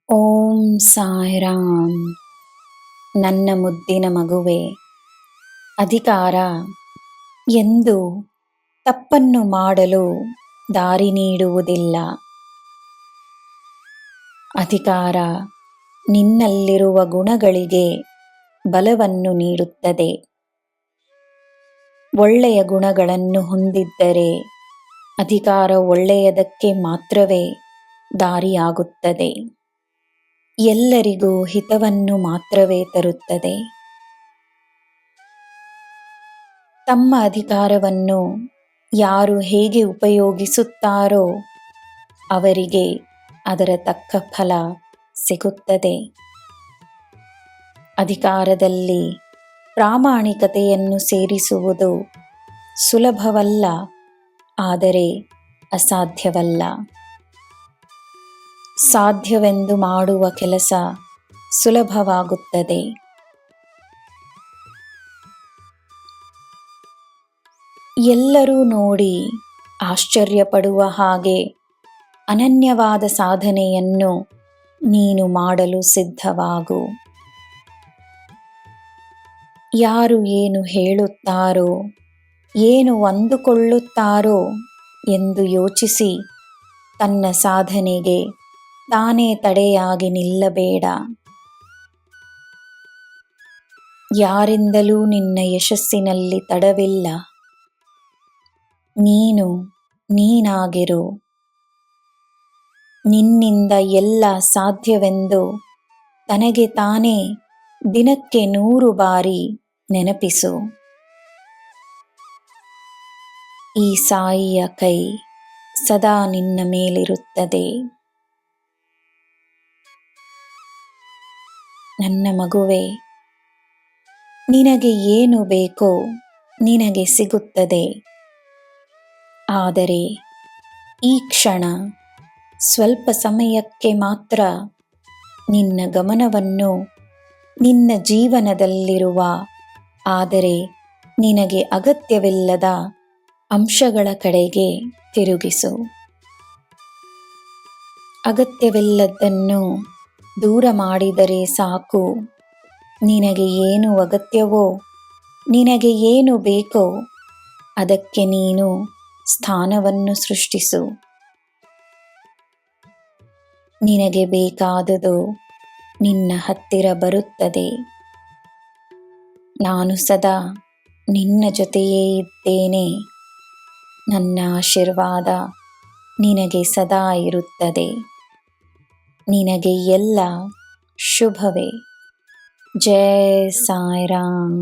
ಓಂ ಸಾಯಿರಾಮ್. ನನ್ನ ಮುದ್ದಿನ ಮಗುವೆ, ಅಧಿಕಾರ ಎಂದು ತಪ್ಪನ್ನು ಮಾಡಲು ದಾರಿ ನೀಡುವುದಿಲ್ಲ. ಅಧಿಕಾರ ನಿನ್ನಲ್ಲಿರುವ ಗುಣಗಳಿಗೆ ಬಲವನ್ನು ನೀಡುತ್ತದೆ. ಒಳ್ಳೆಯ ಗುಣಗಳನ್ನು ಹೊಂದಿದ್ದರೆ ಅಧಿಕಾರ ಒಳ್ಳೆಯದಕ್ಕೆ ಮಾತ್ರವೇ ದಾರಿಯಾಗುತ್ತದೆ. ಎಲ್ಲರಿಗೂ ಹಿತವನ್ನು ಮಾತ್ರವೇ ತರುತ್ತದೆ. ತಮ್ಮ ಅಧಿಕಾರವನ್ನು ಯಾರು ಹೇಗೆ ಉಪಯೋಗಿಸುತ್ತಾರೋ ಅವರಿಗೆ ಅದರ ತಕ್ಕ ಫಲ ಸಿಗುತ್ತದೆ. ಅಧಿಕಾರದಲ್ಲಿ ಪ್ರಾಮಾಣಿಕತೆಯನ್ನು ಸೇರಿಸುವುದು ಸುಲಭವಲ್ಲ, ಆದರೆ ಅಸಾಧ್ಯವಲ್ಲ. ಸಾಧ್ಯವೆಂದು ಮಾಡುವ ಕೆಲಸ ಸುಲಭವಾಗುತ್ತದೆ. ಎಲ್ಲರೂ ನೋಡಿ ಆಶ್ಚರ್ಯಪಡುವ ಹಾಗೆ ಅನನ್ಯವಾದ ಸಾಧನೆಯನ್ನು ನೀನು ಮಾಡಲು ಸಿದ್ಧವಾಗು. ಯಾರು ಏನು ಹೇಳುತ್ತಾರೋ, ಏನು ಅಂದುಕೊಳ್ಳುತ್ತಾರೋ ಎಂದು ಯೋಚಿಸಿ ತನ್ನ ಸಾಧನೆಗೆ ತಾನೇ ತಡೆಯಾಗಿ ನಿಲ್ಲಬೇಡ. ಯಾರಿಂದಲೂ ನಿನ್ನ ಯಶಸ್ಸಿನಲ್ಲಿ ತಡವಿಲ್ಲ. ನೀನು ನೀನಾಗಿರು. ನಿನ್ನಿಂದ ಎಲ್ಲ ಸಾಧ್ಯವೆಂದು ತನಗೆ ತಾನೇ ದಿನಕ್ಕೆ 100 ಬಾರಿ ನೆನಪಿಸು. ಈ ಸಾಯಿಯ ಕೈ ಸದಾ ನಿನ್ನ ಮೇಲಿರುತ್ತದೆ. ನನ್ನ ಮಗುವೆ, ನಿನಗೆ ಏನು ಬೇಕೋ ನಿನಗೆ ಸಿಗುತ್ತದೆ. ಆದರೆ ಈ ಕ್ಷಣ ಸ್ವಲ್ಪ ಸಮಯಕ್ಕೆ ಮಾತ್ರ ನಿನ್ನ ಗಮನವನ್ನು ನಿನ್ನ ಜೀವನದಲ್ಲಿರುವ ಆದರೆ ನಿನಗೆ ಅಗತ್ಯವಿಲ್ಲದ ಅಂಶಗಳ ಕಡೆಗೆ ತಿರುಗಿಸು. ಅಗತ್ಯವಿಲ್ಲದ್ದನ್ನು ದೂರ ಮಾಡಿದರೆ ಸಾಕು. ನಿನಗೆ ಏನು ಅಗತ್ಯವೋ, ನಿನಗೆ ಏನು ಬೇಕೋ ಅದಕ್ಕೆ ನೀನು ಸ್ಥಾನವನ್ನು ಸೃಷ್ಟಿಸು. ನಿನಗೆ ಬೇಕಾದುದು ನಿನ್ನ ಹತ್ತಿರ ಬರುತ್ತದೆ. ನಾನು ಸದಾ ನಿನ್ನ ಜೊತೆಯೇ ಇದ್ದೇನೆ. ನನ್ನ ಆಶೀರ್ವಾದ ನಿನಗೆ ಸದಾ ಇರುತ್ತದೆ. ನಿನಗೆ ಎಲ್ಲ ಶುಭವೇ. ಜೈ ಸಾಯಿರಾಮ್.